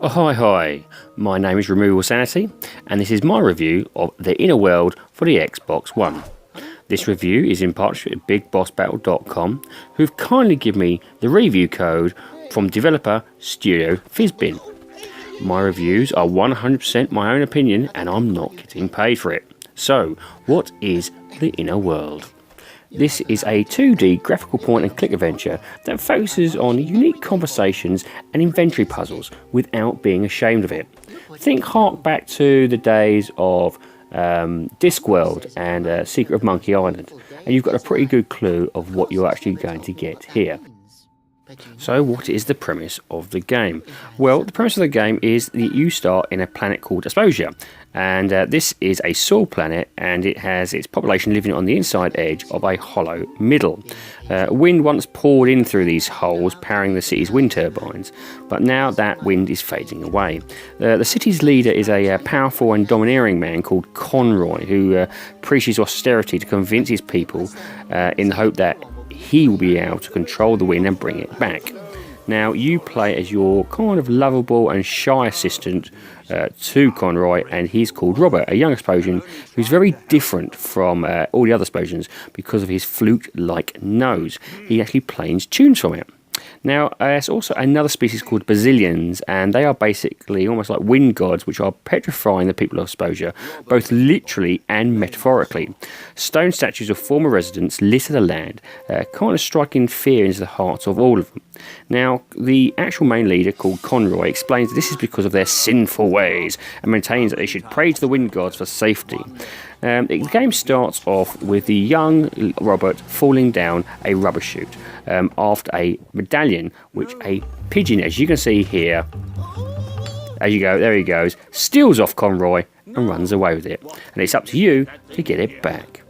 Ahoy hoy, my name is Removal Sanity and this is my review of The Inner World for the Xbox One. This review is in partnership with BigBossBattle.com, who've kindly given me the review code from developer Studio Fizbin. My reviews are 100% my own opinion and I'm not getting paid for it. So, what is The Inner World? This is a 2D graphical point and click adventure that focuses on unique conversations and inventory puzzles without being ashamed of it. Hark back to the days of Discworld and Secret of Monkey Island, and you've got a pretty good clue of what you're actually going to get here. So what is the premise of the game? Well, the premise of the game is that you start in a planet called Exposure, and this is a soil planet and it has its population living on the inside edge of a hollow middle. Wind once poured in through these holes, powering the city's wind turbines, but now that wind is fading away. The city's leader is a powerful and domineering man called Conroy, who preaches austerity to convince his people in the hope that he will be able to control the wind and bring it back. Now, you play as your kind of lovable and shy assistant to Conroy, and he's called Robert, a young Explosion who's very different from all the other Explosions because of his flute-like nose. He actually plays tunes from it. Now, there's also another species called Basilians, and they are basically almost like wind gods, which are petrifying the people of Exposure, both literally and metaphorically. Stone statues of former residents litter the land, kind of striking fear into the hearts of all of them. Now, the actual main leader, called Conroy, explains that this is because of their sinful ways, and maintains that they should pray to the wind gods for safety. The game starts off with the young Robert falling down a rubber chute after a medallion, which a pigeon, as you can see here, as you go, there he goes, steals off Conroy and runs away with it. And it's up to you to get it back.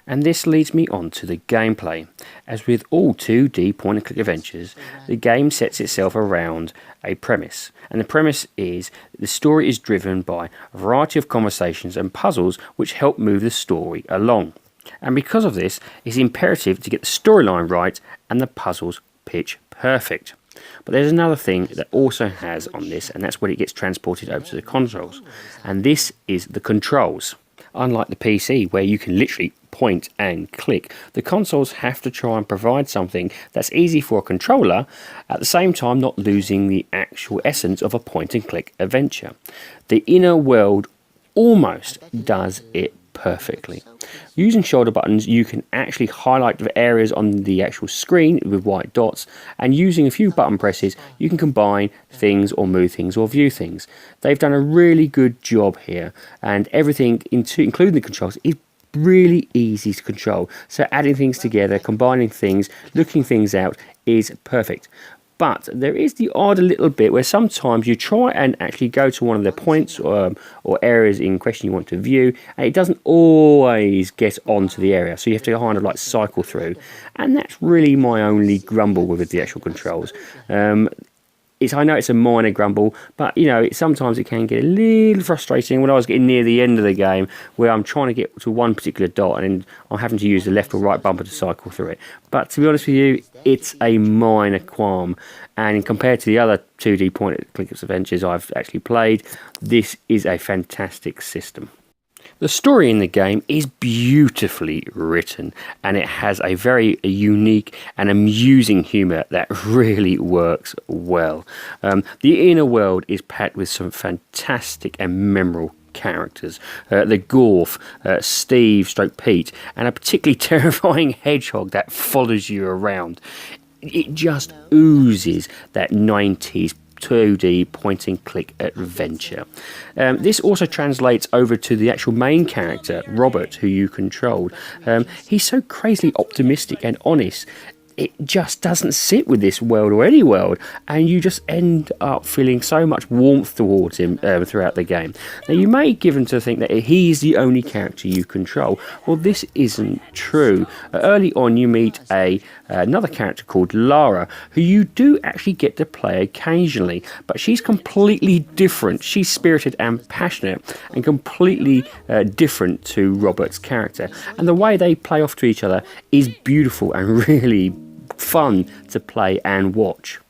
And this leads me on to the gameplay. As with all 2D point-and-click adventures, the game sets itself around a premise. And the premise is the story is driven by a variety of conversations and puzzles which help move the story along. And because of this, it's imperative to get the storyline right and the puzzles pitch perfect. But there's another thing that also has on this, and that's when it gets transported over to the consoles. And this is the controls. Unlike the PC, where you can literally point and click, the consoles have to try and provide something that's easy for a controller, at the same time not losing the actual essence of a point and click adventure. The Inner World almost does it perfectly. Using shoulder buttons, you can actually highlight the areas on the actual screen with white dots, and using a few button presses, you can combine things or move things or view things. They've done a really good job here, and everything, including the controls, is really easy to control. So adding things together, combining things, looking things out is perfect. But there is the odd little bit where sometimes you try and actually go to one of the points or areas in question you want to view, and it doesn't always get onto the area, so you have to kind of like cycle through, and that's really my only grumble with the actual controls. I know it's a minor grumble, but you know, sometimes it can get a little frustrating when I was getting near the end of the game where I'm trying to get to one particular dot and I'm having to use the left or right bumper to cycle through it. But to be honest with you, it's a minor qualm, and compared to the other 2D point-and-click adventures I've actually played, this is a fantastic system. The story in the game is beautifully written, and it has a very unique and amusing humour that really works well. The Inner World is packed with some fantastic and memorable characters. The Gorf, Steve / Pete, and a particularly terrifying hedgehog that follows you around. It just oozes that 90s 2D point-and-click adventure. This also translates over to the actual main character, Robert, who you controlled. He's so crazily optimistic and honest. It just doesn't sit with this world or any world, and you just end up feeling so much warmth towards him throughout the game. Now, you may give him to think that he's the only character you control. Well, this isn't true. Early on, you meet another character called Lara, who you do actually get to play occasionally, but she's completely different. She's spirited and passionate, and completely different to Robert's character. And the way they play off to each other is beautiful and really fun to play and watch.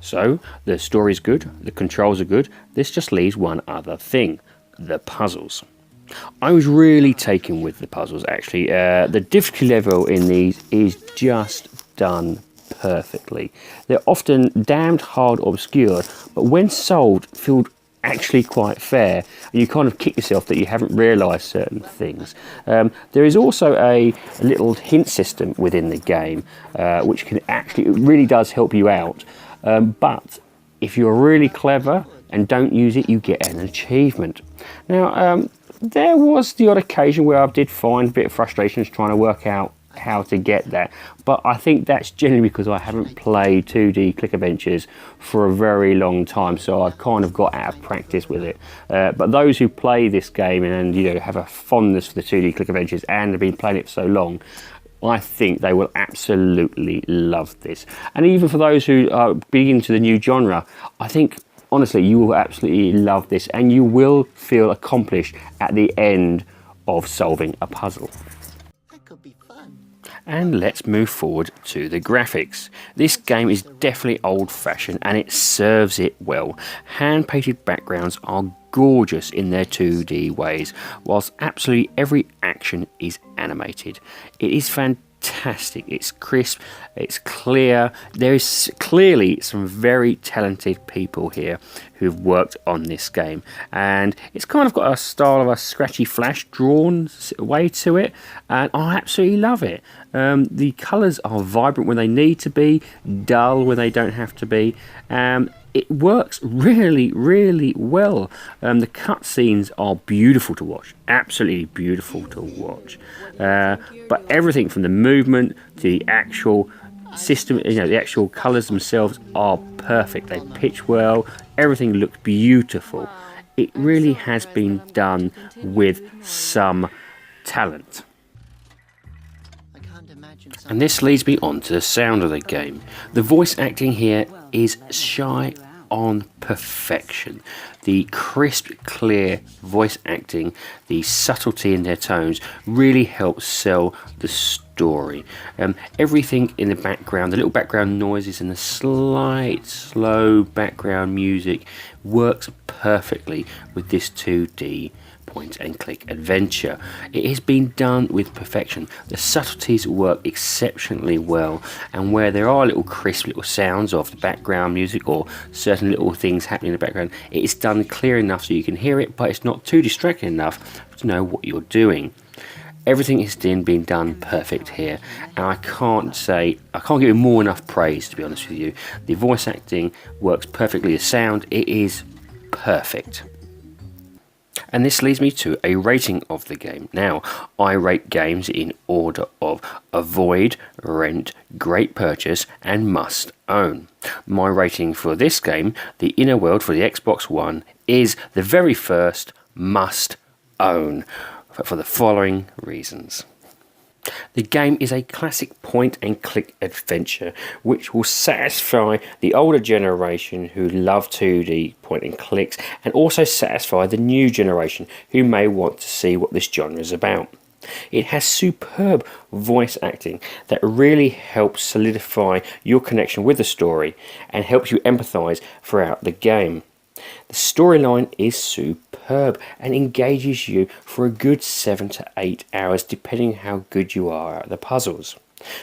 So the story's good, the controls are good. This just leaves one other thing: the puzzles. I was really taken with the puzzles actually. The difficulty level in these is just done perfectly. They're often damned hard or obscure, but when solved feel actually quite fair, and you kind of kick yourself that you haven't realised certain things. There is also a little hint system within the game, which can actually, it really does help you out. But if you're really clever and don't use it, you get an achievement. Now, there was the odd occasion where I did find a bit of frustrations trying to work out how to get that, but I think that's generally because I haven't played 2D click adventures for a very long time, so I've kind of got out of practice with it. But those who play this game and have a fondness for the 2D click adventures and have been playing it for so long, I think they will absolutely love this. And even for those who are big into the new genre, I think honestly you will absolutely love this, and you will feel accomplished at the end of solving a puzzle. That could be fun. And let's move forward to the graphics. This game is definitely old-fashioned and it serves it well. Hand-painted backgrounds are gorgeous in their 2D ways, whilst absolutely every action is animated. It is fantastic, it's crisp, it's clear. There is clearly some very talented people here who've worked on this game, and it's kind of got a style of a scratchy flash drawn way to it, and I absolutely love it. The colours are vibrant when they need to be, dull when they don't have to be. It works really, really well. The cutscenes are beautiful to watch, absolutely beautiful to watch. But everything from the movement to the actual system, the actual colours themselves are perfect. They pitch well, everything looks beautiful. It really has been done with some talent. And this leads me on to the sound of the game. The voice acting here is shy on perfection. The crisp, clear voice acting, the subtlety in their tones really helps sell the story. Everything in the background, the little background noises and the slight, slow background music works perfectly with this 2D point and click adventure. It has been done with perfection. The subtleties work exceptionally well, and where there are little crisp little sounds of the background music or certain little things happening in the background, it is done clear enough so you can hear it, but it's not too distracting enough to know what you're doing. Everything is being done perfect here, and I can't give you more enough praise, to be honest with you. The voice acting works perfectly, the sound, it is perfect. And this leads me to a rating of the game. Now, I rate games in order of avoid, rent, great purchase, and must own. My rating for this game, The Inner World for the Xbox One, is the very first must own for the following reasons. The game is a classic point and click adventure which will satisfy the older generation who love 2D point and clicks, and also satisfy the new generation who may want to see what this genre is about. It has superb voice acting that really helps solidify your connection with the story and helps you empathise throughout the game. The storyline is superb and engages you for a good 7 to 8 hours depending how good you are at the puzzles.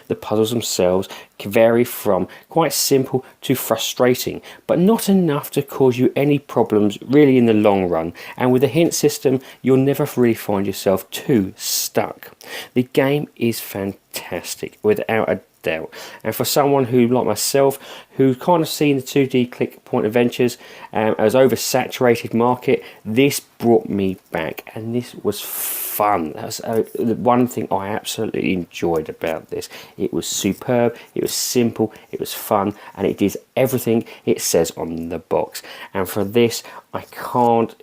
The puzzles themselves can vary from quite simple to frustrating, but not enough to cause you any problems really in the long run, and with a hint system you'll never really find yourself too stuck. The game is fantastic without a doubt, and for someone who, like myself, who's kind of seen the 2D click point adventures as oversaturated market, this brought me back, and this was fun. That's the one thing I absolutely enjoyed about this. It was superb, it was simple, it was fun, and it did everything it says on the box. And for this, I can't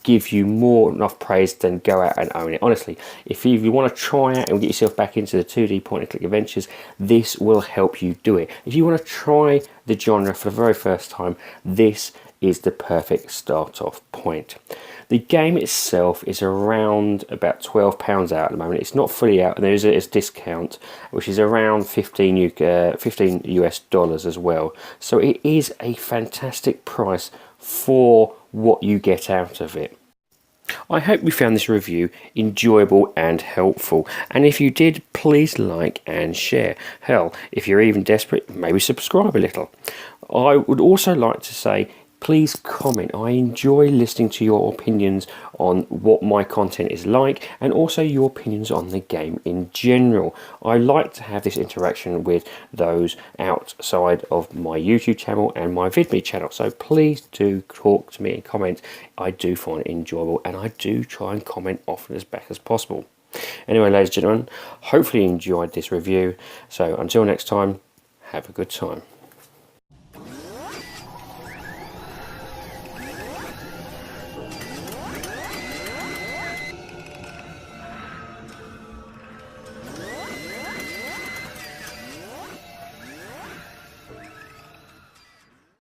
give you more enough praise than go out and own it. Honestly, if you want to try out and get yourself back into the 2D point and click adventures, this will help you do it. If you want to try the genre for the very first time, this is the perfect start off point. The game itself is around about £12 out at the moment. It's not fully out, and there is a discount, which is around 15 US dollars as well. So it is a fantastic price for what you get out of it. I hope you found this review enjoyable and helpful, and if you did, please like and share. Hell, if you're even desperate, maybe subscribe a little. I would also like to say, please comment. I enjoy listening to your opinions on what my content is like, and also your opinions on the game in general. I like to have this interaction with those outside of my YouTube channel and my Fizbin channel, so please do talk to me and comment. I do find it enjoyable, and I do try and comment often as back as possible. Anyway, ladies and gentlemen, hopefully you enjoyed this review. So until next time, have a good time.